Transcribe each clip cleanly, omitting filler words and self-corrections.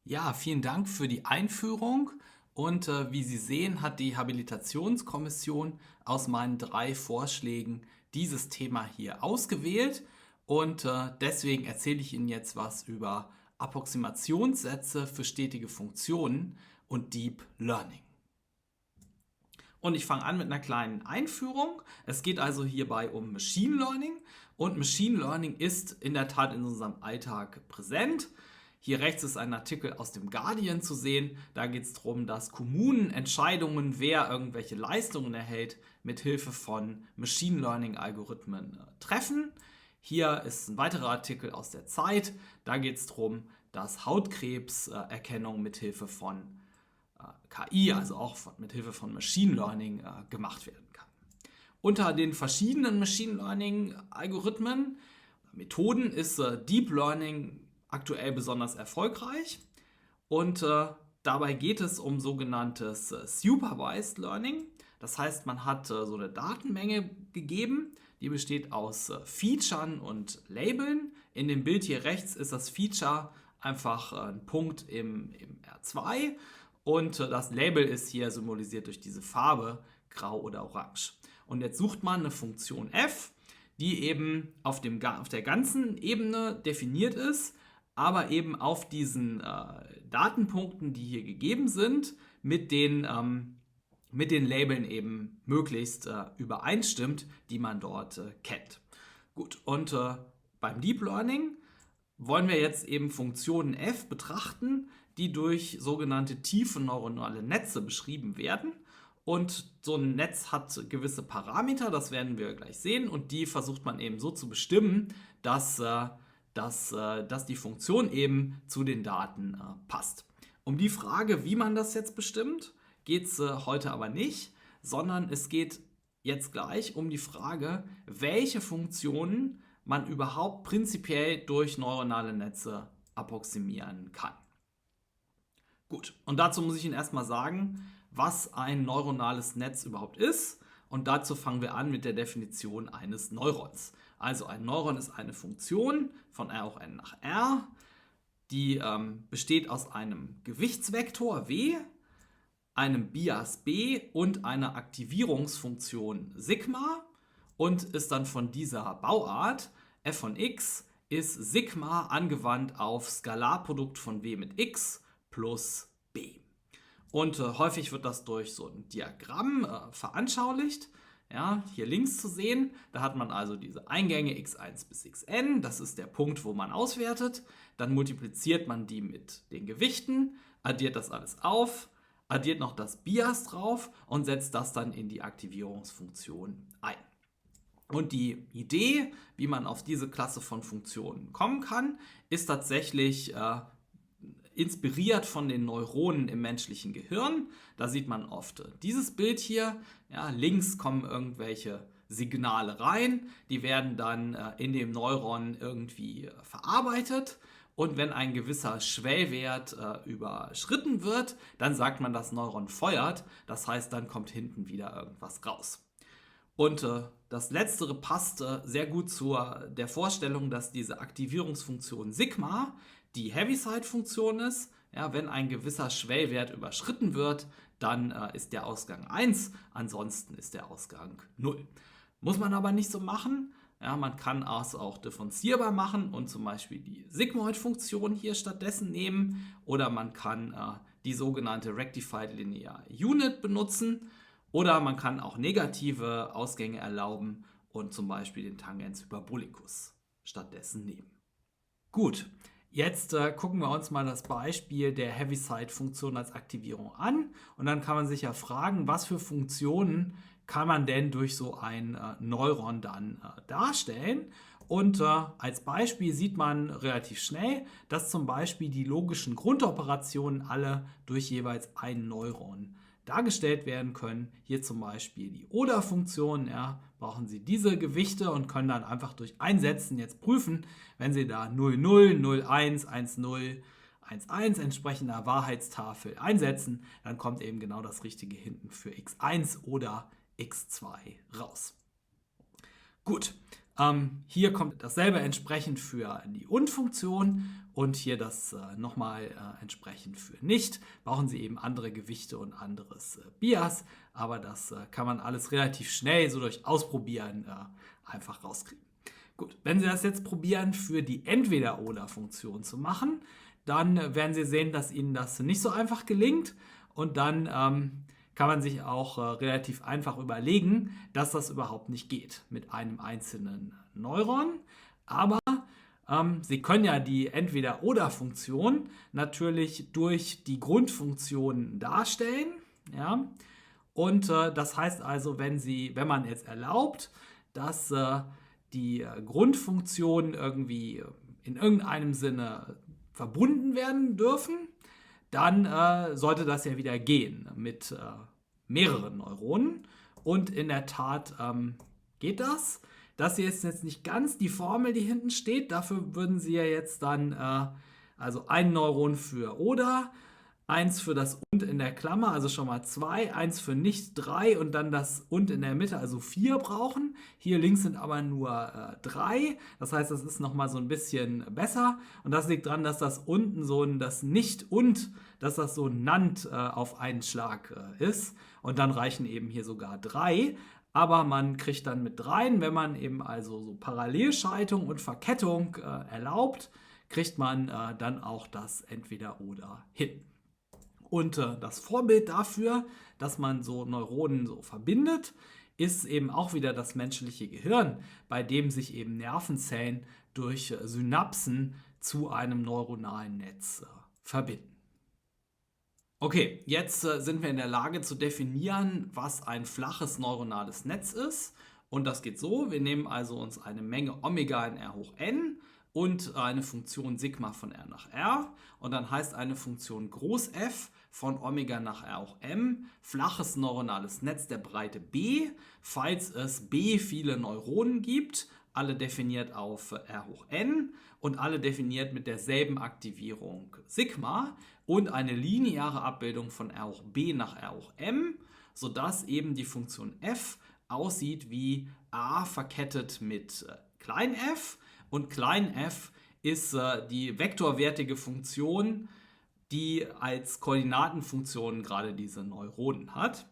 Ja, vielen Dank für die Einführung. Und wie Sie sehen, hat die Habilitationskommission aus meinen 3 Vorschlägen dieses Thema hier ausgewählt. Und deswegen erzähle ich Ihnen jetzt was über Approximationssätze für stetige Funktionen und Deep Learning. Und ich fange an mit einer kleinen Einführung. Es geht also hierbei um Machine Learning. Und Machine Learning ist in der Tat in unserem Alltag präsent. Hier rechts ist ein Artikel aus dem Guardian zu sehen. Da geht es darum, dass Kommunen Entscheidungen, wer irgendwelche Leistungen erhält, mit Hilfe von Machine Learning-Algorithmen treffen. Hier ist ein weiterer Artikel aus der Zeit. Da geht es darum, dass Hautkrebserkennung mit Hilfe von KI, also auch mit Hilfe von Machine Learning, gemacht werden kann. Unter den verschiedenen Machine Learning Algorithmen, Methoden ist Deep Learning aktuell besonders erfolgreich und dabei geht es um sogenanntes Supervised Learning. Das heißt, man hat so eine Datenmenge gegeben, die besteht aus Features und Labeln. In dem Bild hier rechts ist das Feature einfach ein Punkt im R2 und das Label ist hier symbolisiert durch diese Farbe, grau oder orange. Und jetzt sucht man eine Funktion f, die eben auf der ganzen Ebene definiert ist, aber eben auf diesen Datenpunkten, die hier gegeben sind, mit den Labeln eben möglichst übereinstimmt, die man dort kennt. Gut, und beim Deep Learning wollen wir jetzt eben Funktionen f betrachten, die durch sogenannte tiefe neuronale Netze beschrieben werden. Und so ein Netz hat gewisse Parameter, das werden wir gleich sehen, und die versucht man eben so zu bestimmen, dass die Funktion eben zu den Daten passt. Um die Frage, wie man das jetzt bestimmt, geht es heute aber nicht, sondern es geht jetzt gleich um die Frage, welche Funktionen man überhaupt prinzipiell durch neuronale Netze approximieren kann. Gut, und dazu muss ich Ihnen erstmal sagen, was ein neuronales Netz überhaupt ist. Und dazu fangen wir an mit der Definition eines Neurons. Also ein Neuron ist eine Funktion von R hoch n nach R, die besteht aus einem Gewichtsvektor W, einem Bias B und einer Aktivierungsfunktion Sigma und ist dann von dieser Bauart. F von x ist Sigma angewandt auf Skalarprodukt von W mit x plus b. Und häufig wird das durch so ein Diagramm veranschaulicht. Ja, hier links zu sehen, da hat man also diese Eingänge x1 bis xn, das ist der Punkt, wo man auswertet. Dann multipliziert man die mit den Gewichten, addiert das alles auf, addiert noch das Bias drauf und setzt das dann in die Aktivierungsfunktion ein. Und die Idee, wie man auf diese Klasse von Funktionen kommen kann, ist tatsächlich inspiriert von den Neuronen im menschlichen Gehirn. Da sieht man oft dieses Bild hier. Ja, links kommen irgendwelche Signale rein, die werden dann in dem Neuron irgendwie verarbeitet. Und wenn ein gewisser Schwellwert überschritten wird, dann sagt man, das Neuron feuert. Das heißt, dann kommt hinten wieder irgendwas raus. Und das Letztere passt sehr gut zu der Vorstellung, dass diese Aktivierungsfunktion Sigma die Heaviside-Funktion ist. Ja, wenn ein gewisser Schwellwert überschritten wird, dann ist der Ausgang 1, ansonsten ist der Ausgang 0. Muss man aber nicht so machen. Ja, man kann es auch differenzierbar machen und zum Beispiel die Sigmoid-Funktion hier stattdessen nehmen. Oder man kann die sogenannte Rectified Linear Unit benutzen. Oder man kann auch negative Ausgänge erlauben und zum Beispiel den Tangens Hyperbolicus stattdessen nehmen. Gut, jetzt gucken wir uns mal das Beispiel der Heaviside-Funktion als Aktivierung an. Und dann kann man sich ja fragen, was für Funktionen kann man denn durch so ein Neuron dann darstellen. Und als Beispiel sieht man relativ schnell, dass zum Beispiel die logischen Grundoperationen alle durch jeweils ein Neuron dargestellt werden können. Hier zum Beispiel die Oder-Funktion, ja, brauchen Sie diese Gewichte und können dann einfach durch Einsetzen jetzt prüfen, wenn Sie da 0, 0, 0, 1, 1, 0, 1, 1 entsprechender Wahrheitstafel einsetzen, dann kommt eben genau das Richtige hinten für x1 oder x2 raus. Gut, Hier kommt dasselbe entsprechend für die Und-Funktion und hier das nochmal entsprechend für Nicht. Brauchen Sie eben andere Gewichte und anderes Bias, aber das kann man alles relativ schnell so durch Ausprobieren einfach rauskriegen. Gut, wenn Sie das jetzt probieren, für die Entweder-Oder-Funktion zu machen, dann werden Sie sehen, dass Ihnen das nicht so einfach gelingt und dann kann man sich auch relativ einfach überlegen, dass das überhaupt nicht geht mit einem einzelnen Neuron. Aber Sie können ja die Entweder-Oder-Funktion natürlich durch die Grundfunktion darstellen. Ja? Und das heißt also, wenn man jetzt erlaubt, dass die Grundfunktionen irgendwie in irgendeinem Sinne verbunden werden dürfen, dann sollte das ja wieder gehen mit mehreren Neuronen. Und in der Tat geht das. Das hier ist jetzt nicht ganz die Formel, die hinten steht. Dafür würden Sie ja jetzt dann also ein Neuron für oder, eins für das und in der Klammer, also schon mal 2, eins für nicht 3 und dann das und in der Mitte, also 4 brauchen. Hier links sind aber nur 3. Das heißt, das ist nochmal so ein bisschen besser. Und das liegt daran, dass das unten so das Nicht und, dass das so nannt auf einen Schlag ist. Und dann reichen eben hier sogar 3. Aber man kriegt dann mit 3, wenn man eben also so Parallelschaltung und Verkettung erlaubt, kriegt man dann auch das Entweder-Oder hin. Und das Vorbild dafür, dass man so Neuronen so verbindet, ist eben auch wieder das menschliche Gehirn, bei dem sich eben Nervenzellen durch Synapsen zu einem neuronalen Netz verbinden. Okay, jetzt sind wir in der Lage zu definieren, was ein flaches neuronales Netz ist. Und das geht so, wir nehmen also uns eine Menge Omega in R hoch n und eine Funktion Sigma von R nach R. Und dann heißt eine Funktion Groß F von Omega nach R hoch m flaches neuronales Netz der Breite B, falls es B viele Neuronen gibt, alle definiert auf R hoch n und alle definiert mit derselben Aktivierung Sigma und eine lineare Abbildung von R hoch b nach R hoch m, sodass eben die Funktion f aussieht wie a verkettet mit klein f und klein f ist die vektorwertige Funktion, die als Koordinatenfunktion gerade diese Neuronen hat.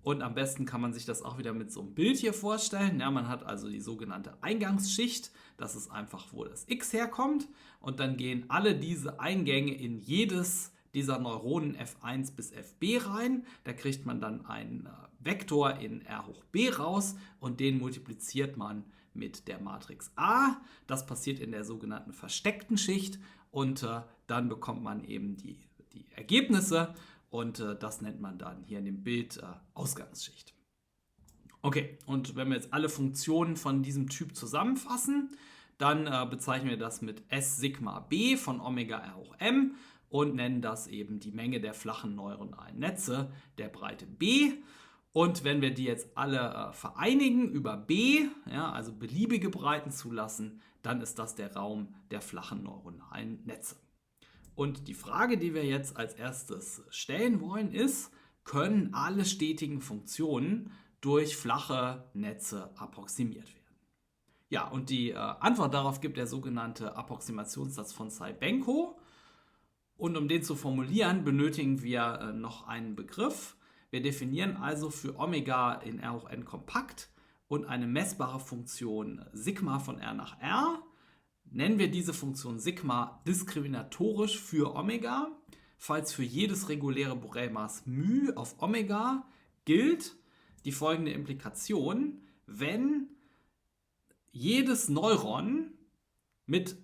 Und am besten kann man sich das auch wieder mit so einem Bild hier vorstellen. Ja, man hat also die sogenannte Eingangsschicht. Das ist einfach, wo das X herkommt. Und dann gehen alle diese Eingänge in jedes dieser Neuronen F1 bis Fb rein. Da kriegt man dann einen Vektor in R hoch b raus und den multipliziert man mit der Matrix A. Das passiert in der sogenannten versteckten Schicht und dann bekommt man eben die Ergebnisse. Und das nennt man dann hier in dem Bild Ausgangsschicht. Okay, und wenn wir jetzt alle Funktionen von diesem Typ zusammenfassen, dann bezeichnen wir das mit S Sigma B von Omega R hoch m und nennen das eben die Menge der flachen neuronalen Netze der Breite B. Und wenn wir die jetzt alle vereinigen über B, ja, also beliebige Breiten zulassen, dann ist das der Raum der flachen neuronalen Netze. Und die Frage, die wir jetzt als erstes stellen wollen, ist, können alle stetigen Funktionen durch flache Netze approximiert werden? Ja, und die Antwort darauf gibt der sogenannte Approximationssatz von Cybenko. Und um den zu formulieren, benötigen wir noch einen Begriff. Wir definieren also für Omega in R hoch n kompakt und eine messbare Funktion Sigma von R nach R. Nennen wir diese Funktion Sigma diskriminatorisch für Omega, falls für jedes reguläre Borel-Maß μ auf Omega gilt die folgende Implikation: Wenn jedes Neuron mit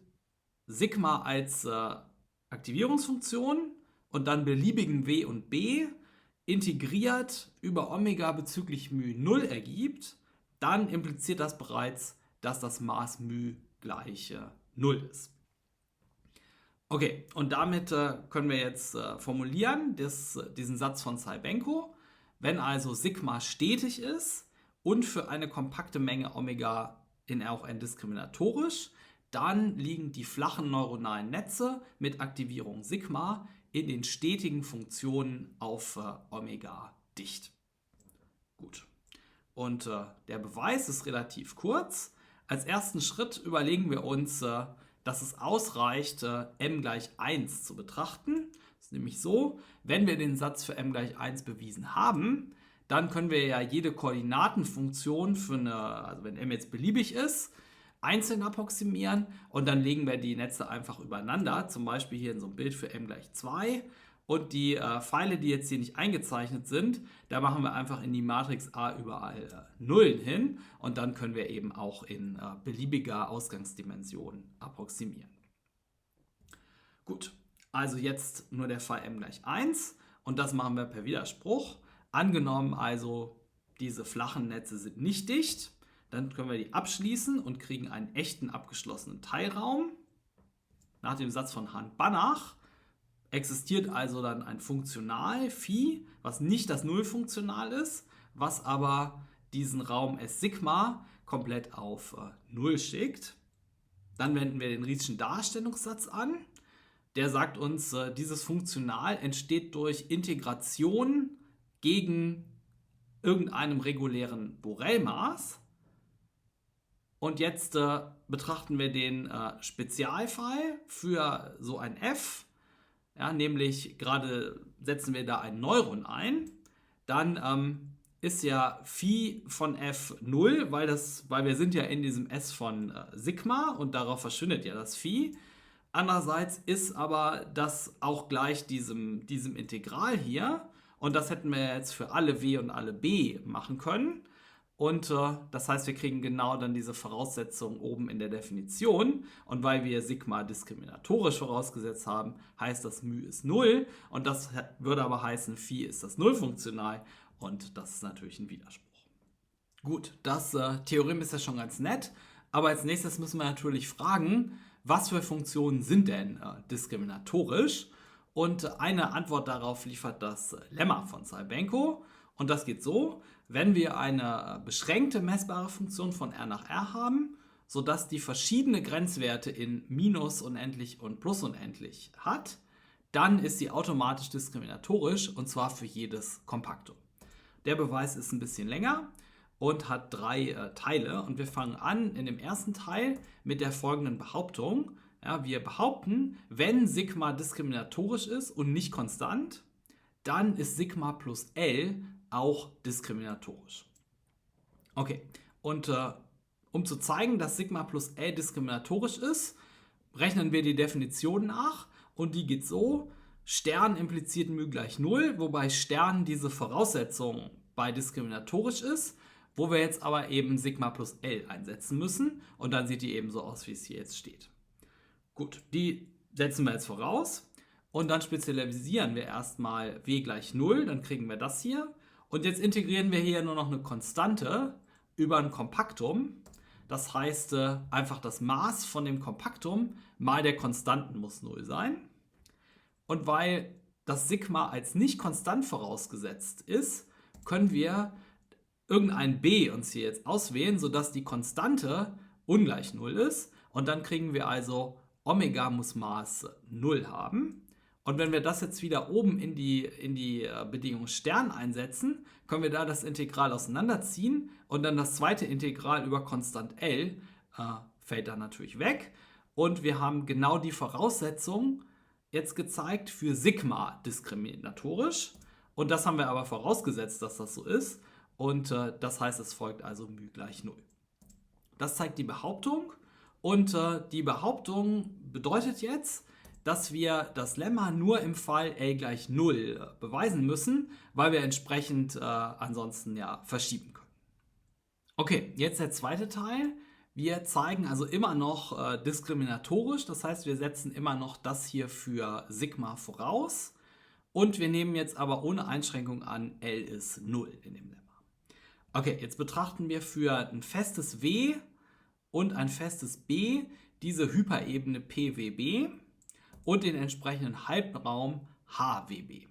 Sigma als Aktivierungsfunktion und dann beliebigen W und B integriert über Omega bezüglich μ 0 ergibt, dann impliziert das bereits, dass das Maß μ gleich 0 ist. Okay, und damit können wir jetzt formulieren diesen Satz von Cybenko. Wenn also Sigma stetig ist und für eine kompakte Menge Omega in R hoch n diskriminatorisch, dann liegen die flachen neuronalen Netze mit Aktivierung Sigma in den stetigen Funktionen auf Omega dicht. Gut. Und der Beweis ist relativ kurz. Als ersten Schritt überlegen wir uns, dass es ausreicht, m gleich 1 zu betrachten. Das ist nämlich so, wenn wir den Satz für m gleich 1 bewiesen haben, dann können wir ja jede Koordinatenfunktion also wenn m jetzt beliebig ist, einzeln approximieren und dann legen wir die Netze einfach übereinander, zum Beispiel hier in so einem Bild für m gleich 2. Und die Pfeile, die jetzt hier nicht eingezeichnet sind, da machen wir einfach in die Matrix A überall Nullen hin und dann können wir eben auch in beliebiger Ausgangsdimension approximieren. Gut, also jetzt nur der Fall m gleich 1 und das machen wir per Widerspruch. Angenommen also, diese flachen Netze sind nicht dicht, dann können wir die abschließen und kriegen einen echten abgeschlossenen Teilraum. Nach dem Satz von Hahn-Banach existiert also dann ein Funktional phi, was nicht das Nullfunktional ist, was aber diesen Raum S Sigma komplett auf 0 schickt. Dann wenden wir den Riedschen Darstellungssatz an. Der sagt uns, dieses Funktional entsteht durch Integration gegen irgendeinem regulären Borel-Maß. Und jetzt betrachten wir den Spezialfall für so ein f. Ja, nämlich gerade setzen wir da ein Neuron ein, dann ist ja Phi von f 0, weil wir sind ja in diesem S von Sigma und darauf verschwindet ja das Phi. Andererseits ist aber das auch gleich diesem Integral hier und das hätten wir jetzt für alle w und alle b machen können. Und das heißt, wir kriegen genau dann diese Voraussetzung oben in der Definition. Und weil wir Sigma diskriminatorisch vorausgesetzt haben, heißt das μ ist 0. Und das würde aber heißen, Phi ist das Nullfunktional. Und das ist natürlich ein Widerspruch. Gut, das Theorem ist ja schon ganz nett. Aber als nächstes müssen wir natürlich fragen, was für Funktionen sind denn diskriminatorisch? Und eine Antwort darauf liefert das Lemma von Cybenko. Und das geht so: Wenn wir eine beschränkte messbare Funktion von R nach R haben, sodass die verschiedene Grenzwerte in minus unendlich und plus unendlich hat, dann ist sie automatisch diskriminatorisch und zwar für jedes Kompaktum. Der Beweis ist ein bisschen länger und hat 3 Teile und wir fangen an in dem ersten Teil mit der folgenden Behauptung. Ja, wir behaupten, wenn Sigma diskriminatorisch ist und nicht konstant, dann ist Sigma plus L auch diskriminatorisch. Okay, und um zu zeigen, dass Sigma plus L diskriminatorisch ist, rechnen wir die Definition nach und die geht so: Stern impliziert μ gleich 0, wobei Stern diese Voraussetzung bei diskriminatorisch ist, wo wir jetzt aber eben Sigma plus L einsetzen müssen und dann sieht die eben so aus, wie es hier jetzt steht. Gut, die setzen wir jetzt voraus und dann spezialisieren wir erstmal w gleich 0, dann kriegen wir das hier. Und jetzt integrieren wir hier nur noch eine Konstante über ein Kompaktum. Das heißt, einfach das Maß von dem Kompaktum mal der Konstanten muss 0 sein. Und weil das Sigma als nicht konstant vorausgesetzt ist, können wir irgendein b uns hier jetzt auswählen, sodass die Konstante ungleich 0 ist. Und dann kriegen wir also Omega muss Maß 0 haben. Und wenn wir das jetzt wieder oben in die Bedingung Stern einsetzen, können wir da das Integral auseinanderziehen und dann das zweite Integral über Konstant L fällt dann natürlich weg. Und wir haben genau die Voraussetzung jetzt gezeigt für Sigma diskriminatorisch. Und das haben wir aber vorausgesetzt, dass das so ist. Und das heißt, es folgt also μ gleich 0. Das zeigt die Behauptung. Und die Behauptung bedeutet jetzt, dass wir das Lemma nur im Fall L gleich 0 beweisen müssen, weil wir entsprechend ansonsten ja verschieben können. Okay, jetzt der zweite Teil. Wir zeigen also immer noch diskriminatorisch, das heißt, wir setzen immer noch das hier für Sigma voraus und wir nehmen jetzt aber ohne Einschränkung an, L ist 0 in dem Lemma. Okay, jetzt betrachten wir für ein festes W und ein festes B diese Hyperebene PWB und den entsprechenden Halbraum HWB.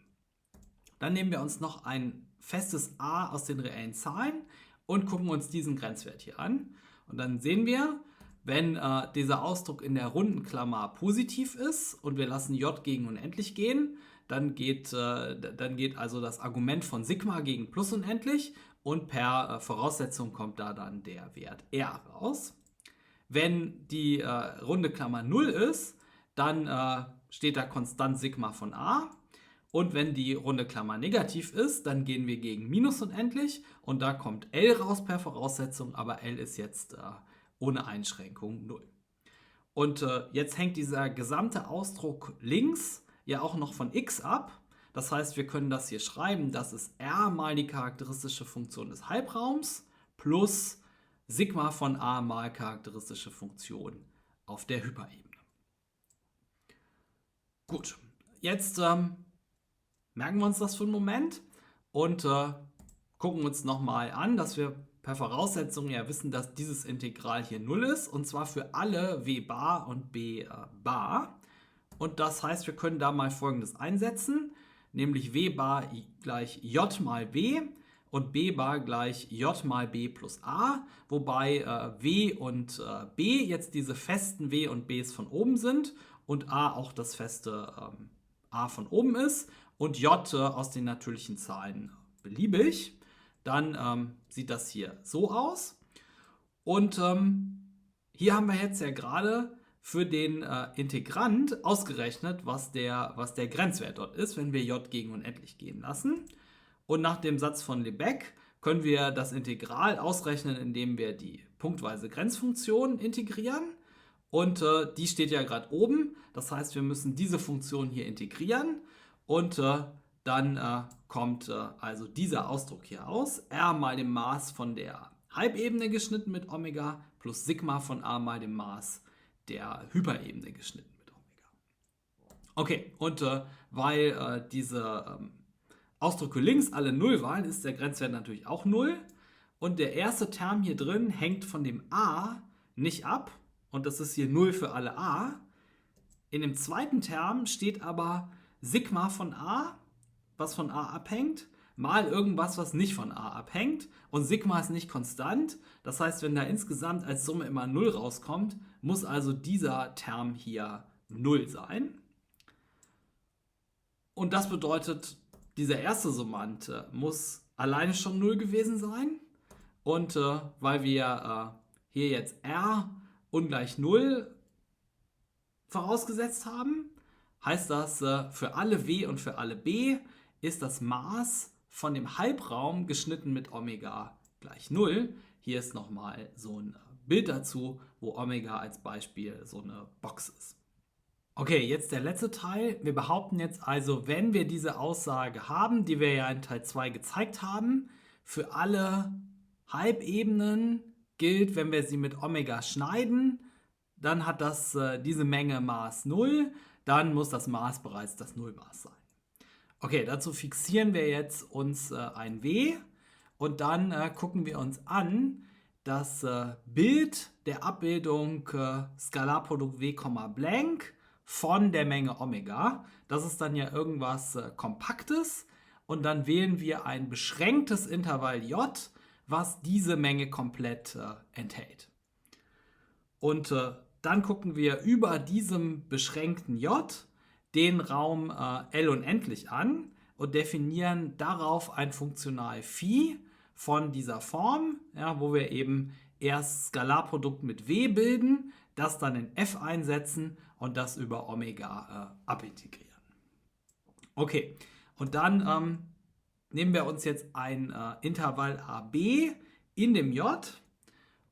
Dann nehmen wir uns noch ein festes A aus den reellen Zahlen und gucken uns diesen Grenzwert hier an. Und dann sehen wir, wenn dieser Ausdruck in der runden Klammer positiv ist und wir lassen J gegen unendlich gehen, dann geht also das Argument von Sigma gegen plus unendlich und per Voraussetzung kommt da dann der Wert R raus. Wenn die runde Klammer 0 ist, dann steht da konstant Sigma von a. Und wenn die runde Klammer negativ ist, dann gehen wir gegen minus unendlich und da kommt L raus per Voraussetzung, aber L ist jetzt ohne Einschränkung 0. Und jetzt hängt dieser gesamte Ausdruck links ja auch noch von x ab. Das heißt, wir können das hier schreiben, das ist R mal die charakteristische Funktion des Halbraums plus Sigma von a mal charakteristische Funktion auf der Hyperebene. Gut, jetzt merken wir uns das für einen Moment und gucken uns nochmal an, dass wir per Voraussetzung ja wissen, dass dieses Integral hier 0 ist, und zwar für alle w bar und b bar. Und das heißt, wir können da mal Folgendes einsetzen, nämlich w bar gleich j mal b und b bar gleich j mal b plus a, wobei w und b jetzt diese festen w und b's von oben sind und a auch das feste a von oben ist und j aus den natürlichen Zahlen beliebig. Dann sieht das hier so aus. Und hier haben wir jetzt ja gerade für den Integrand ausgerechnet, was der Grenzwert dort ist, wenn wir j gegen unendlich gehen lassen. Und nach dem Satz von Lebesgue können wir das Integral ausrechnen, indem wir die punktweise Grenzfunktion integrieren. Und die steht ja gerade oben. Das heißt, wir müssen diese Funktion hier integrieren. Und dann kommt also dieser Ausdruck hier aus. R mal dem Maß von der Halbebene geschnitten mit Omega plus Sigma von a mal dem Maß der Hyperebene geschnitten mit Omega. Okay, und weil diese Ausdrücke links alle 0 waren, ist der Grenzwert natürlich auch 0. Und der erste Term hier drin hängt von dem a nicht ab. Und das ist hier 0 für alle a. In dem zweiten Term steht aber Sigma von a, was von a abhängt, mal irgendwas, was nicht von a abhängt. Und Sigma ist nicht konstant. Das heißt, wenn da insgesamt als Summe immer 0 rauskommt, muss also dieser Term hier 0 sein. Und das bedeutet, dieser erste Summand muss alleine schon 0 gewesen sein. Und weil wir hier jetzt r ungleich 0 vorausgesetzt haben, heißt das, für alle w und für alle b ist das Maß von dem Halbraum geschnitten mit Omega gleich 0. Hier ist nochmal so ein Bild dazu, wo Omega als Beispiel so eine Box ist. Okay, jetzt der letzte Teil. Wir behaupten jetzt also, wenn wir diese Aussage haben, die wir ja in Teil 2 gezeigt haben, für alle Halbebenen gilt, wenn wir sie mit Omega schneiden, dann hat das diese Menge Maß 0, dann muss das Maß bereits das Nullmaß sein. Okay, dazu fixieren wir jetzt uns ein W und dann gucken wir uns an das Bild der Abbildung Skalarprodukt W, blank von der Menge Omega. Das ist dann ja irgendwas Kompaktes und dann wählen wir ein beschränktes Intervall J, was diese Menge komplett enthält. Und dann gucken wir über diesem beschränkten J den Raum L unendlich an und definieren darauf ein Funktional Phi von dieser Form, ja, wo wir eben erst Skalarprodukt mit W bilden, das dann in F einsetzen und das über Omega abintegrieren. Okay, und dann nehmen wir uns jetzt ein Intervall AB in dem J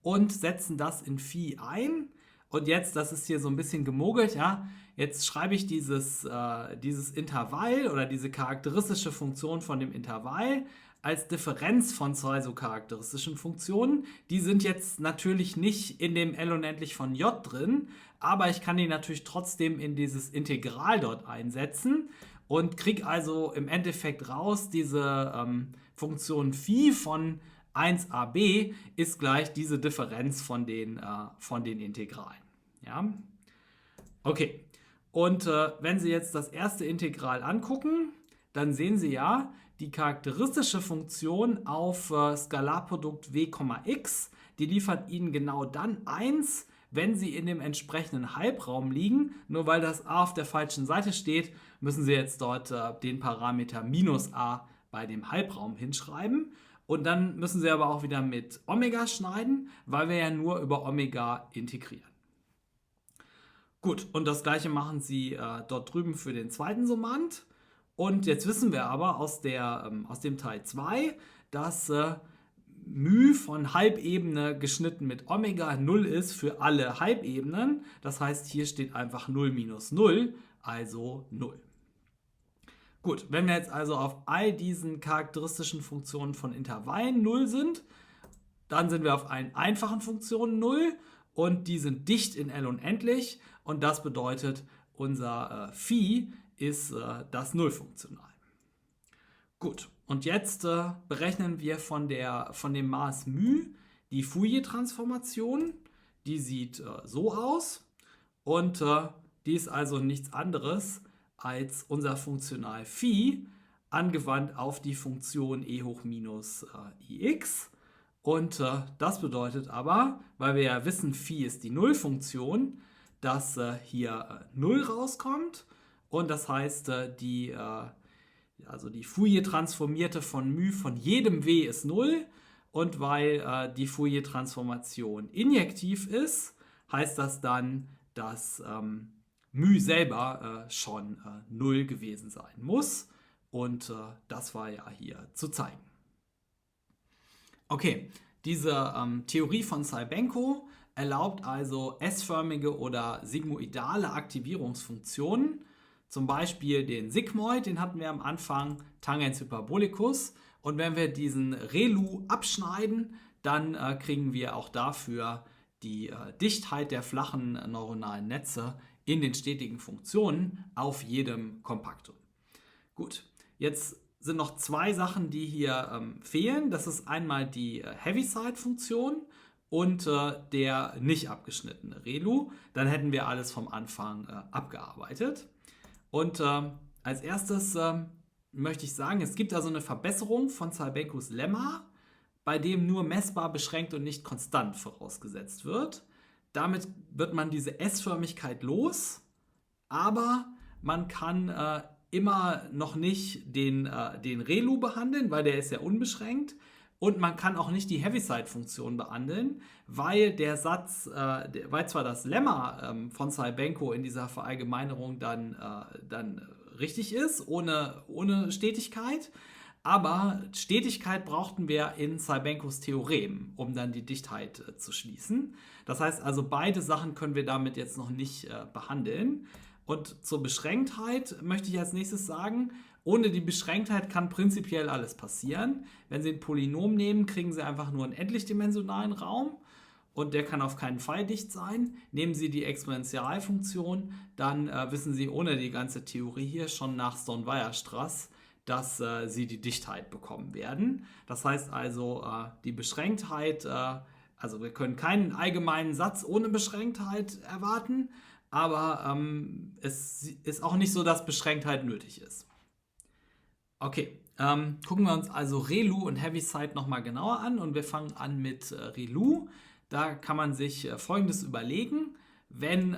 und setzen das in Phi ein. Und jetzt, das ist hier so ein bisschen gemogelt, ja, jetzt schreibe ich dieses Intervall oder diese charakteristische Funktion von dem Intervall als Differenz von zwei so charakteristischen Funktionen. Die sind jetzt natürlich nicht in dem L unendlich von J drin, aber ich kann die natürlich trotzdem in dieses Integral dort einsetzen und kriege also im Endeffekt raus, diese Funktion Phi von 1ab ist gleich diese Differenz von den Integralen. Ja? Okay, und wenn Sie jetzt das erste Integral angucken, dann sehen Sie ja, die charakteristische Funktion auf Skalarprodukt w, x, die liefert Ihnen genau dann 1, wenn Sie in dem entsprechenden Halbraum liegen. Nur weil das a auf der falschen Seite steht, müssen Sie jetzt dort den Parameter minus a bei dem Halbraum hinschreiben. Und dann müssen Sie aber auch wieder mit Omega schneiden, weil wir ja nur über Omega integrieren. Gut, und das gleiche machen Sie dort drüben für den zweiten Summand. Und jetzt wissen wir aber aus dem Teil 2, dass μ von Halbebene geschnitten mit Omega 0 ist für alle Halbebenen. Das heißt, hier steht einfach 0 minus 0, also 0. Gut, wenn wir jetzt also auf all diesen charakteristischen Funktionen von Intervallen 0 sind, dann sind wir auf allen einfachen Funktionen 0 und die sind dicht in L unendlich und das bedeutet, unser Phi ist das Nullfunktional. Gut, und jetzt berechnen wir von dem Maß μ die Fourier-Transformation. Die sieht so aus und die ist also nichts anderes als unser Funktional Phi angewandt auf die Funktion e hoch minus ix. Und das bedeutet aber, weil wir ja wissen, Phi ist die Nullfunktion, dass hier 0 rauskommt. Und das heißt, die Fourier transformierte von μ von jedem w ist 0. Und weil die Fourier-Transformation injektiv ist, heißt das dann, dass μ selber schon 0 gewesen sein muss. Und das war ja hier zu zeigen. Okay, diese Theorie von Cybenko erlaubt also S-förmige oder sigmoidale Aktivierungsfunktionen. Zum Beispiel den Sigmoid, den hatten wir am Anfang, Tangens Hyperbolicus. Und wenn wir diesen ReLU abschneiden, dann kriegen wir auch dafür die Dichtheit der flachen neuronalen Netze in den stetigen Funktionen auf jedem Kompaktum. Gut, jetzt sind noch zwei Sachen, die hier fehlen. Das ist einmal die Heaviside-Funktion und der nicht abgeschnittene ReLU. Dann hätten wir alles vom Anfang abgearbeitet. Und als erstes möchte ich sagen, es gibt also eine Verbesserung von Cybenkos Lemma, bei dem nur messbar, beschränkt und nicht konstant vorausgesetzt wird. Damit wird man diese S-Förmigkeit los, aber man kann immer noch nicht den ReLU behandeln, weil der ist ja unbeschränkt. Und man kann auch nicht die Heaviside-Funktion behandeln, weil der Satz, weil zwar das Lemma von Cybenko in dieser Verallgemeinerung dann richtig ist, ohne Stetigkeit, aber Stetigkeit brauchten wir in Cybenkos Theorem, um dann die Dichtheit zu schließen. Das heißt also, beide Sachen können wir damit jetzt noch nicht behandeln. Und zur Beschränktheit möchte ich als nächstes sagen, ohne die Beschränktheit kann prinzipiell alles passieren. Wenn Sie ein Polynom nehmen, kriegen Sie einfach nur einen endlichdimensionalen Raum und der kann auf keinen Fall dicht sein. Nehmen Sie die Exponentialfunktion, dann wissen Sie ohne die ganze Theorie hier schon nach Stone-Weierstrass, dass Sie die Dichtheit bekommen werden. Das heißt also, die Beschränktheit, also wir können keinen allgemeinen Satz ohne Beschränktheit erwarten, aber es ist auch nicht so, dass Beschränktheit nötig ist. Okay, gucken wir uns also ReLU und Heaviside nochmal genauer an und wir fangen an mit ReLU. Da kann man sich Folgendes überlegen, wenn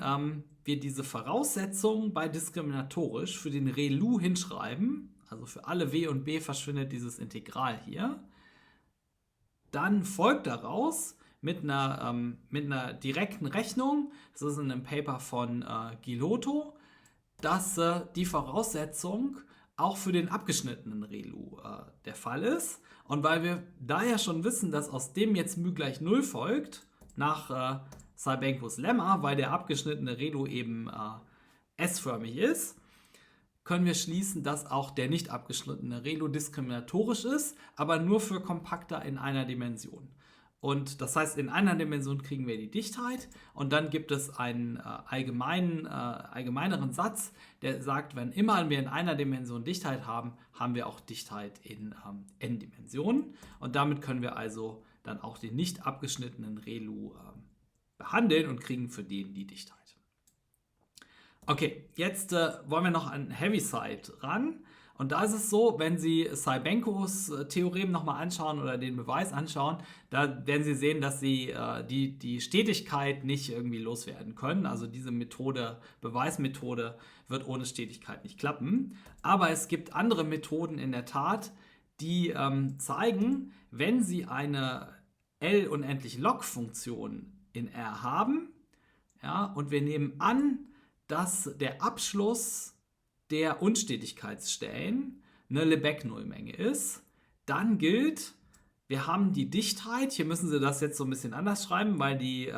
wir diese Voraussetzung bei diskriminatorisch für den ReLU hinschreiben, also für alle w und b verschwindet dieses Integral hier, dann folgt daraus mit einer direkten Rechnung, das ist in einem Paper von Gilotto, dass die Voraussetzung auch für den abgeschnittenen ReLU der Fall ist. Und weil wir daher schon wissen, dass aus dem jetzt μ gleich 0 folgt, nach Cybenkos Lemma, weil der abgeschnittene ReLU eben S-förmig ist, können wir schließen, dass auch der nicht abgeschnittene ReLU diskriminatorisch ist, aber nur für Kompakter in einer Dimension. Und das heißt, in einer Dimension kriegen wir die Dichtheit und dann gibt es einen allgemeineren Satz, der sagt, wenn immer wir in einer Dimension Dichtheit haben, haben wir auch Dichtheit in n Dimensionen. Und damit können wir also dann auch den nicht abgeschnittenen ReLU behandeln und kriegen für den die Dichtheit. Okay, jetzt wollen wir noch an Heaviside ran. Und da ist es so, wenn Sie Cybenkos Theorem nochmal anschauen oder den Beweis anschauen, da werden Sie sehen, dass Sie die Stetigkeit nicht irgendwie loswerden können. Also diese Beweismethode wird ohne Stetigkeit nicht klappen. Aber es gibt andere Methoden in der Tat, die zeigen, wenn Sie eine L-unendlich-Log-Funktion in R haben, ja, und wir nehmen an, dass der Abschluss der Unstetigkeitsstellen eine Lebesgue-Nullmenge ist, dann gilt, wir haben die Dichtheit, hier müssen Sie das jetzt so ein bisschen anders schreiben, weil die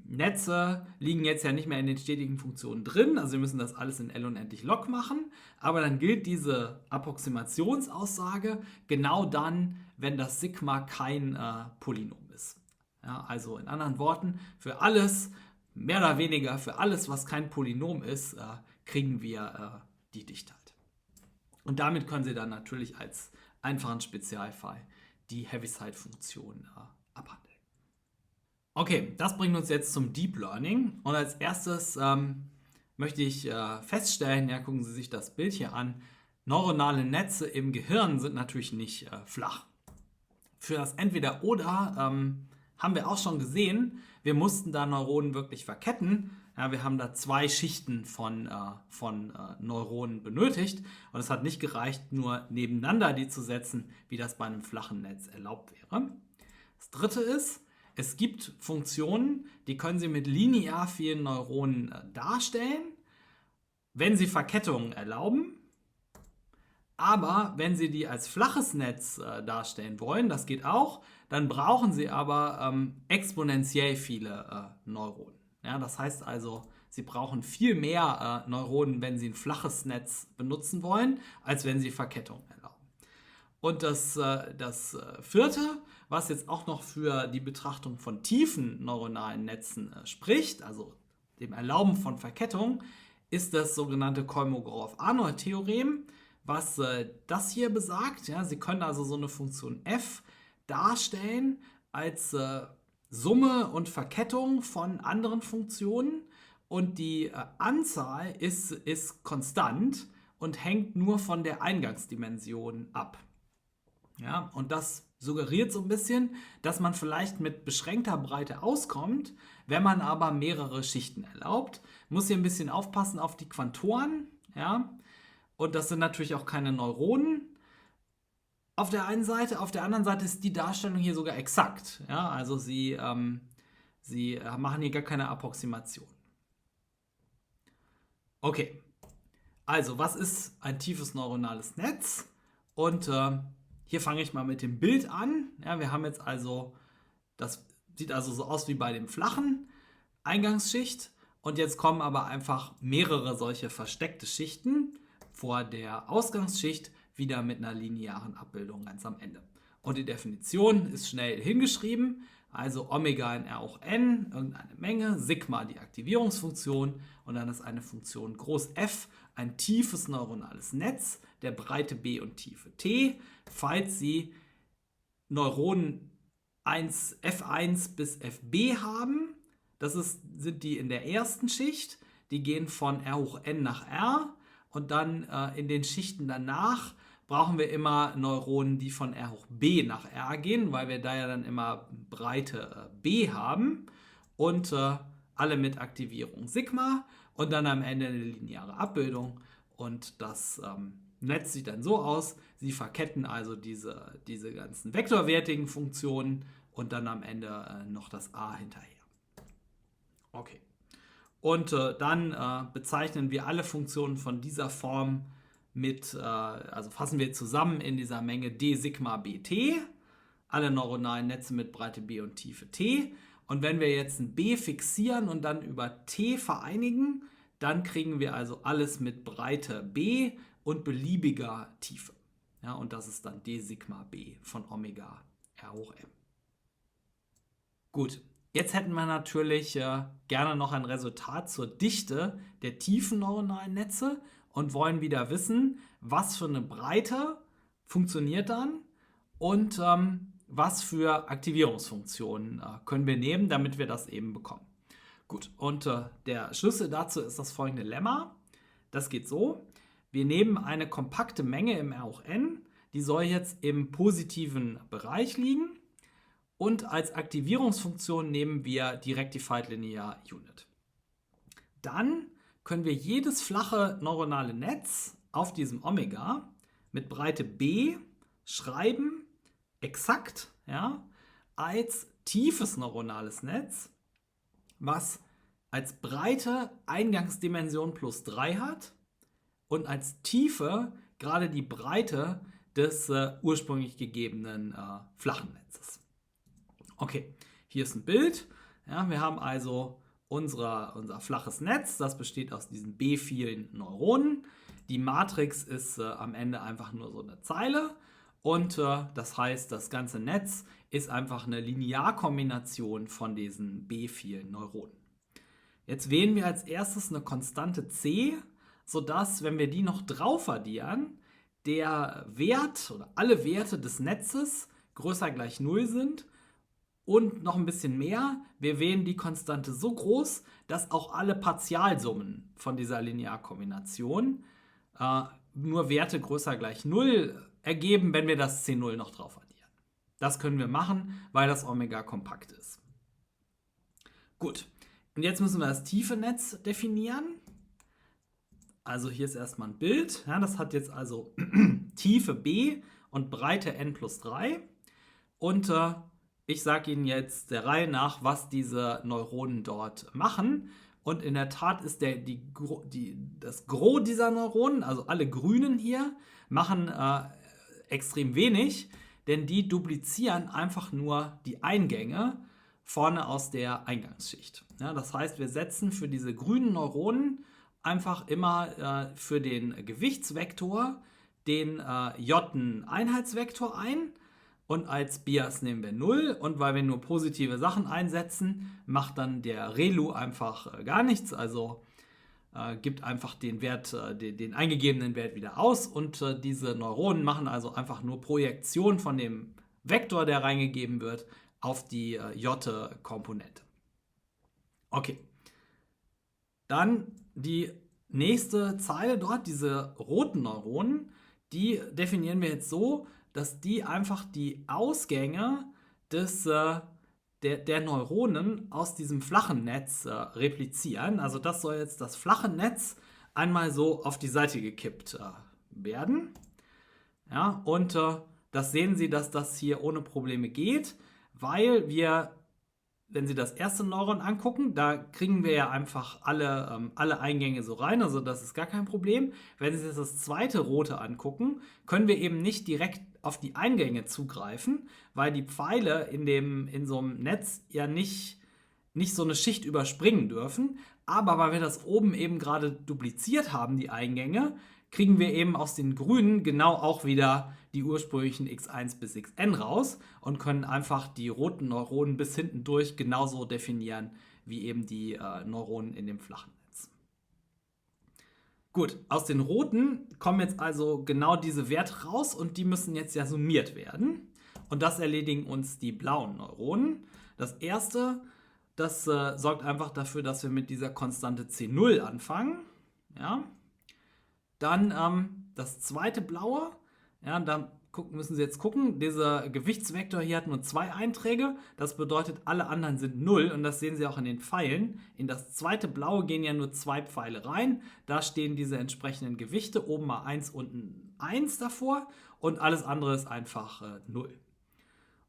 Netze liegen jetzt ja nicht mehr in den stetigen Funktionen drin, also wir müssen das alles in L unendlich log machen, aber dann gilt diese Approximationsaussage genau dann, wenn das Sigma kein Polynom ist. Ja, also in anderen Worten, für alles, mehr oder weniger für alles, was kein Polynom ist, kriegen wir die Dichtheit. Und damit können Sie dann natürlich als einfachen Spezialfall die Heaviside-Funktion abhandeln. Okay, das bringt uns jetzt zum Deep Learning. Und als erstes möchte ich feststellen, ja, gucken Sie sich das Bild hier an, neuronale Netze im Gehirn sind natürlich nicht flach. Für das Entweder-Oder haben wir auch schon gesehen, wir mussten da Neuronen wirklich verketten. Ja, wir haben da 2 Schichten von Neuronen benötigt und es hat nicht gereicht, nur nebeneinander die zu setzen, wie das bei einem flachen Netz erlaubt wäre. Das dritte ist, es gibt Funktionen, die können Sie mit linear vielen Neuronen darstellen, wenn Sie Verkettungen erlauben. Aber wenn Sie die als flaches Netz darstellen wollen, das geht auch, dann brauchen Sie aber exponentiell viele Neuronen. Ja, das heißt also, Sie brauchen viel mehr Neuronen, wenn Sie ein flaches Netz benutzen wollen, als wenn Sie Verkettungen erlauben. Und das vierte, was jetzt auch noch für die Betrachtung von tiefen neuronalen Netzen spricht, also dem Erlauben von Verkettungen, ist das sogenannte Kolmogorov-Arnold-Theorem, was das hier besagt. Ja, Sie können also so eine Funktion f darstellen als Summe und Verkettung von anderen Funktionen und die Anzahl ist konstant und hängt nur von der Eingangsdimension ab. Ja, und das suggeriert so ein bisschen, dass man vielleicht mit beschränkter Breite auskommt, wenn man aber mehrere Schichten erlaubt. Muss hier ein bisschen aufpassen auf die Quantoren, ja. Und das sind natürlich auch keine Neuronen. Auf der einen Seite, auf der anderen Seite ist die Darstellung hier sogar exakt. Ja, also sie machen hier gar keine Approximation. Okay, also was ist ein tiefes neuronales Netz? Und hier fange ich mal mit dem Bild an. Ja, wir haben jetzt also, das sieht also so aus wie bei dem flachen Eingangsschicht. Und jetzt kommen aber einfach mehrere solche versteckte Schichten vor der Ausgangsschicht wieder mit einer linearen Abbildung ganz am Ende. Und die Definition ist schnell hingeschrieben, also Omega in R hoch n, irgendeine Menge, Sigma die Aktivierungsfunktion und dann ist eine Funktion groß F ein tiefes neuronales Netz der Breite b und Tiefe t, falls Sie Neuronen F1 bis Fb haben. Sind die in der ersten Schicht, die gehen von R hoch n nach R und dann in den Schichten danach brauchen wir immer Neuronen, die von R hoch b nach R gehen, weil wir da ja dann immer Breite b haben und alle mit Aktivierung Sigma und dann am Ende eine lineare Abbildung und das Netz sieht dann so aus, Sie verketten also diese ganzen vektorwertigen Funktionen und dann am Ende noch das A hinterher. Okay. Und dann bezeichnen wir alle Funktionen von dieser Form also fassen wir zusammen in dieser Menge d Sigma bt, alle neuronalen Netze mit Breite b und Tiefe t. Und wenn wir jetzt ein b fixieren und dann über t vereinigen, dann kriegen wir also alles mit Breite b und beliebiger Tiefe. Ja, und das ist dann d Sigma b von Omega R hoch m. Gut. Jetzt hätten wir natürlich gerne noch ein Resultat zur Dichte der tiefen neuronalen Netze und wollen wieder wissen, was für eine Breite funktioniert dann und was für Aktivierungsfunktionen können wir nehmen, damit wir das eben bekommen. Gut, und der Schlüssel dazu ist das folgende Lemma. Das geht so, wir nehmen eine kompakte Menge im R hoch n, die soll jetzt im positiven Bereich liegen. Und als Aktivierungsfunktion nehmen wir die Rectified Linear Unit. Dann können wir jedes flache neuronale Netz auf diesem Omega mit Breite B schreiben, exakt, ja, als tiefes neuronales Netz, was als Breite Eingangsdimension plus 3 hat und als Tiefe gerade die Breite des ursprünglich gegebenen flachen Netzes. Okay, hier ist ein Bild. Ja, wir haben also unser flaches Netz, das besteht aus diesen B-vielen Neuronen. Die Matrix ist am Ende einfach nur so eine Zeile und das heißt, das ganze Netz ist einfach eine Linearkombination von diesen B-vielen Neuronen. Jetzt wählen wir als erstes eine Konstante c, sodass, wenn wir die noch drauf addieren, der Wert oder alle Werte des Netzes größer gleich 0 sind. Und noch ein bisschen mehr, wir wählen die Konstante so groß, dass auch alle Partialsummen von dieser Linearkombination nur Werte größer gleich 0 ergeben, wenn wir das C0 noch drauf addieren. Das können wir machen, weil das Omega kompakt ist. Gut, und jetzt müssen wir das tiefe Netz definieren. Also hier ist erstmal ein Bild. Ja, das hat jetzt also Tiefe B und Breite n plus 3. Und ich sage Ihnen jetzt der Reihe nach, was diese Neuronen dort machen. Und in der Tat ist das Gros dieser Neuronen, also alle Grünen hier, machen extrem wenig, denn die duplizieren einfach nur die Eingänge vorne aus der Eingangsschicht. Ja, das heißt, wir setzen für diese grünen Neuronen einfach immer für den Gewichtsvektor den J-Einheitsvektor ein. Und als Bias nehmen wir 0 und weil wir nur positive Sachen einsetzen, macht dann der ReLU einfach gar nichts, also gibt einfach den Wert, den eingegebenen Wert wieder aus und diese Neuronen machen also einfach nur Projektion von dem Vektor, der reingegeben wird, auf die J-Komponente. Okay, dann die nächste Zeile dort, diese roten Neuronen, die definieren wir jetzt so, dass die einfach die Ausgänge der Neuronen aus diesem flachen Netz replizieren. Also das soll jetzt das flache Netz einmal so auf die Seite gekippt werden. Ja, und das sehen Sie, dass das hier ohne Probleme geht, weil wir, wenn Sie das erste Neuron angucken, da kriegen wir ja einfach alle Eingänge so rein, also das ist gar kein Problem. Wenn Sie jetzt das zweite rote angucken, können wir eben nicht direkt auf die Eingänge zugreifen, weil die Pfeile in so einem Netz ja nicht so eine Schicht überspringen dürfen. Aber weil wir das oben eben gerade dupliziert haben, die Eingänge, kriegen wir eben aus den Grünen genau auch wieder die ursprünglichen x1 bis xn raus und können einfach die roten Neuronen bis hinten durch genauso definieren wie eben die Neuronen in dem flachen Netz. Gut, aus den roten kommen jetzt also genau diese Werte raus und die müssen jetzt ja summiert werden. Und das erledigen uns die blauen Neuronen. Das erste, das sorgt einfach dafür, dass wir mit dieser Konstante C0 anfangen. Ja. Dann das zweite blaue, ja, da müssen Sie jetzt gucken, dieser Gewichtsvektor hier hat nur 2 Einträge, das bedeutet, alle anderen sind 0 und das sehen Sie auch in den Pfeilen. In das zweite blaue gehen ja nur 2 Pfeile rein, da stehen diese entsprechenden Gewichte, oben mal 1 und ein 1 davor und alles andere ist einfach 0.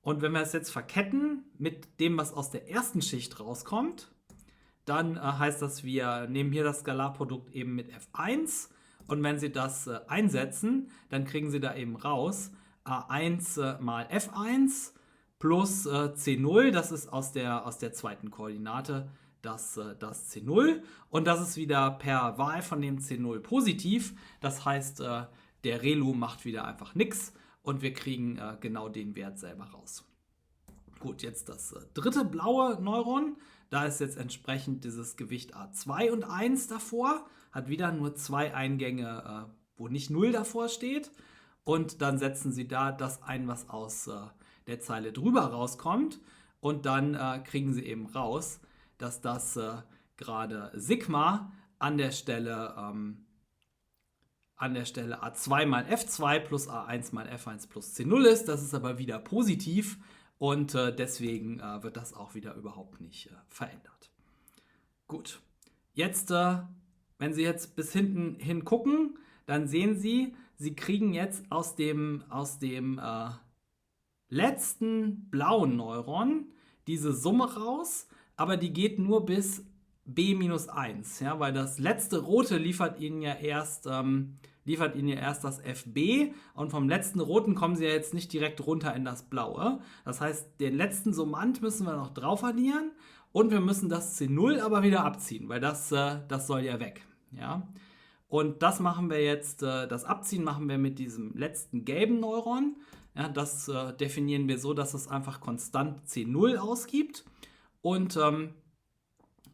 Und wenn wir es jetzt verketten mit dem, was aus der ersten Schicht rauskommt, dann heißt das, wir nehmen hier das Skalarprodukt eben mit F1 und wenn Sie das einsetzen, dann kriegen Sie da eben raus A1 mal F1 plus C0, das ist aus der zweiten Koordinate das C0 und das ist wieder per Wahl von dem C0 positiv, das heißt, der ReLU macht wieder einfach nichts und wir kriegen genau den Wert selber raus. Gut, jetzt das dritte blaue Neuron. Da ist jetzt entsprechend dieses Gewicht A2 und 1 davor. Hat wieder nur 2 Eingänge, wo nicht 0 davor steht. Und dann setzen Sie da das ein, was aus der Zeile drüber rauskommt. Und dann kriegen Sie eben raus, dass das gerade Sigma an der Stelle A2 mal F2 plus A1 mal F1 plus C0 ist. Das ist aber wieder positiv. Und deswegen wird das auch wieder überhaupt nicht verändert. Gut, jetzt, wenn Sie jetzt bis hinten hin gucken, dann sehen Sie, Sie kriegen jetzt aus dem letzten blauen Neuron diese Summe raus, aber die geht nur bis b-1, ja, weil das letzte rote liefert Ihnen ja erst das FB und vom letzten roten kommen Sie ja jetzt nicht direkt runter in das blaue. Das heißt, den letzten Summand müssen wir noch drauf addieren und wir müssen das C0 aber wieder abziehen, weil das soll ja weg. Ja? Und das machen wir jetzt, das Abziehen machen wir mit diesem letzten gelben Neuron. Ja, das definieren wir so, dass es einfach konstant C0 ausgibt. Und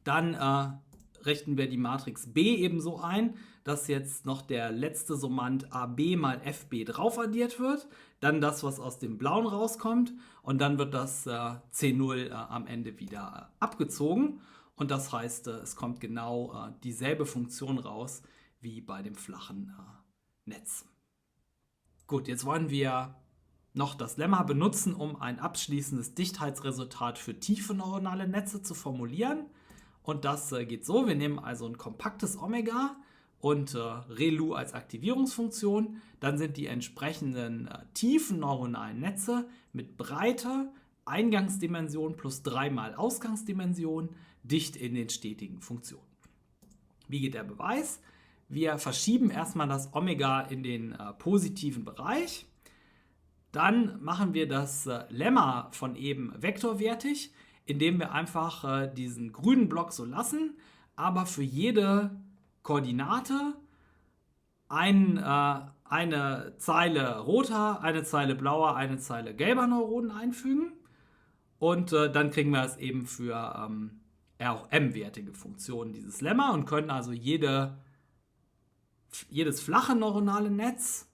dann richten wir die Matrix B ebenso ein, dass jetzt noch der letzte Summand AB mal FB drauf addiert wird. Dann das, was aus dem Blauen rauskommt. Und dann wird das C0 am Ende wieder abgezogen. Und das heißt, es kommt genau dieselbe Funktion raus wie bei dem flachen Netz. Gut, jetzt wollen wir noch das Lemma benutzen, um ein abschließendes Dichtheitsresultat für tiefe neuronale Netze zu formulieren. Und das geht so, wir nehmen also ein kompaktes Omega und ReLU als Aktivierungsfunktion. Dann sind die entsprechenden tiefen neuronalen Netze mit Breite, Eingangsdimension plus 3 mal Ausgangsdimension dicht in den stetigen Funktionen. Wie geht der Beweis? Wir verschieben erstmal das Omega in den positiven Bereich. Dann machen wir das Lemma von eben vektorwertig, indem wir einfach diesen grünen Block so lassen, aber für jede Koordinate eine Zeile roter, eine Zeile blauer, eine Zeile gelber Neuronen einfügen. Und dann kriegen wir es eben für R auch M-wertige Funktionen, dieses Lemma, und können also jedes flache neuronale Netz,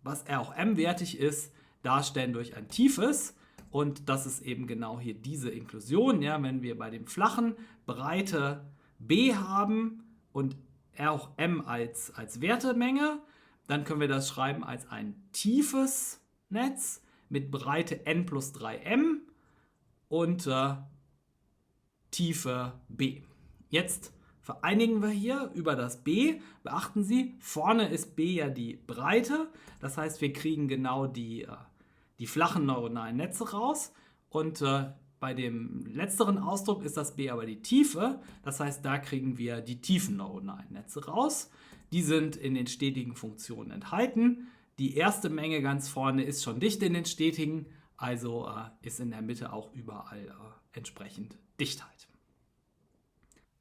was R auch M-wertig ist, darstellen durch ein tiefes. Und das ist eben genau hier diese Inklusion. Ja, wenn wir bei dem flachen Breite B haben und R auch M als Wertemenge, dann können wir das schreiben als ein tiefes Netz mit Breite N plus 3M und Tiefe B. Jetzt vereinigen wir hier über das B. Beachten Sie, vorne ist B ja die Breite. Das heißt, wir kriegen genau die flachen neuronalen Netze raus. Und bei dem letzteren Ausdruck ist das B aber die Tiefe. Das heißt, da kriegen wir die tiefen neuronalen Netze raus. Die sind in den stetigen Funktionen enthalten. Die erste Menge ganz vorne ist schon dicht in den stetigen. Also ist in der Mitte auch überall entsprechend Dichtheit.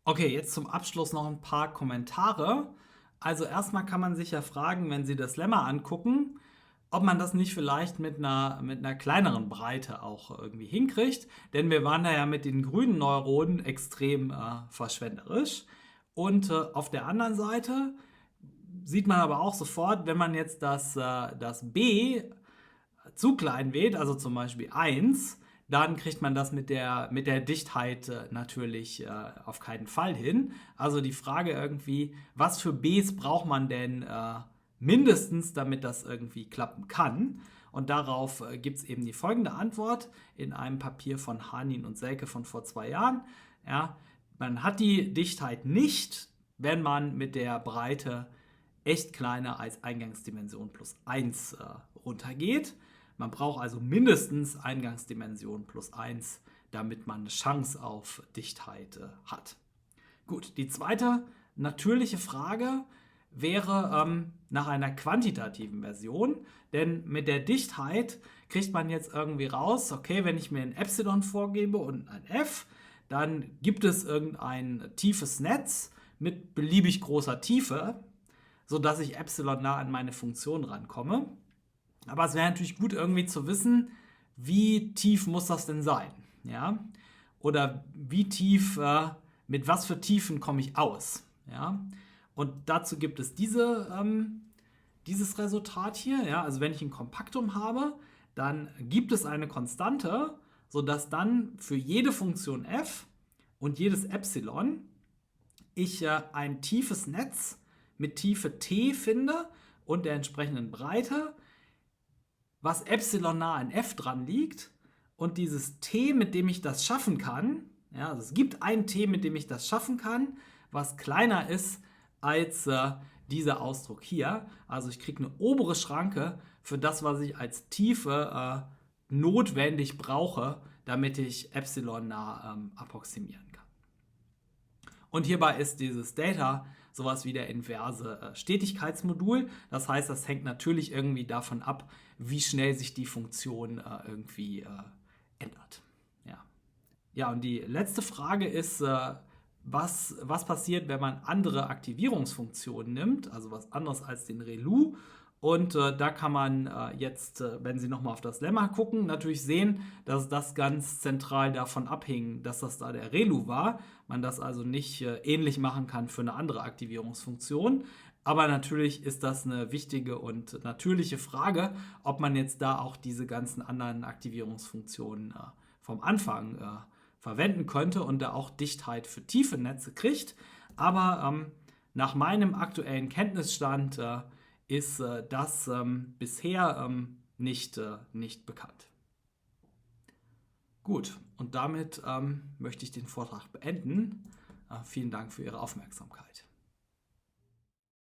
Okay, jetzt zum Abschluss noch ein paar Kommentare. Also erstmal kann man sich ja fragen, wenn Sie das Lemma angucken, ob man das nicht vielleicht mit einer kleineren Breite auch irgendwie hinkriegt. Denn wir waren da ja mit den grünen Neuronen extrem verschwenderisch. Und auf der anderen Seite sieht man aber auch sofort, wenn man jetzt das B zu klein wählt, also zum Beispiel 1, dann kriegt man das mit der Dichtheit natürlich auf keinen Fall hin. Also die Frage irgendwie, was für Bs braucht man denn mindestens, damit das irgendwie klappen kann? Und darauf gibt es eben die folgende Antwort in einem Papier von Hanin und Selke von vor 2 Jahren. Ja, man hat die Dichtheit nicht, wenn man mit der Breite echt kleiner als Eingangsdimension plus 1 runtergeht. Man braucht also mindestens Eingangsdimension plus 1, damit man eine Chance auf Dichtheit hat. Gut, die zweite natürliche Frage wäre nach einer quantitativen Version, denn mit der Dichtheit kriegt man jetzt irgendwie raus, okay, wenn ich mir ein Epsilon vorgebe und ein F, dann gibt es irgendein tiefes Netz mit beliebig großer Tiefe, sodass ich Epsilon nah an meine Funktion rankomme. Aber es wäre natürlich gut irgendwie zu wissen, wie tief muss das denn sein? Ja? Oder wie tief, mit was für Tiefen komme ich aus? Ja? Und dazu gibt es dieses Resultat hier. Ja? Also wenn ich ein Kompaktum habe, dann gibt es eine Konstante, sodass dann für jede Funktion f und jedes Epsilon ich ein tiefes Netz mit Tiefe t finde und der entsprechenden Breite, was Epsilon nah an f dran liegt, und dieses t, mit dem ich das schaffen kann, also es gibt ein t, mit dem ich das schaffen kann, was kleiner ist als dieser Ausdruck hier. Also ich kriege eine obere Schranke für das, was ich als Tiefe notwendig brauche, damit ich Epsilon nah approximieren kann. Und hierbei ist dieses Data sowas wie der inverse Stetigkeitsmodul. Das heißt, das hängt natürlich irgendwie davon ab, wie schnell sich die Funktion irgendwie ändert. Ja, und die letzte Frage ist, was passiert, wenn man andere Aktivierungsfunktionen nimmt, also was anderes als den ReLU. Und da kann man jetzt, wenn Sie nochmal auf das Lemma gucken, natürlich sehen, dass das ganz zentral davon abhing, dass das da der ReLU war. Man das also nicht ähnlich machen kann für eine andere Aktivierungsfunktion. Aber natürlich ist das eine wichtige und natürliche Frage, ob man jetzt da auch diese ganzen anderen Aktivierungsfunktionen vom Anfang verwenden könnte und da auch Dichtheit für tiefe Netze kriegt. Aber nach meinem aktuellen Kenntnisstand ist das bisher nicht bekannt. Gut, und damit möchte ich den Vortrag beenden. Vielen Dank für Ihre Aufmerksamkeit.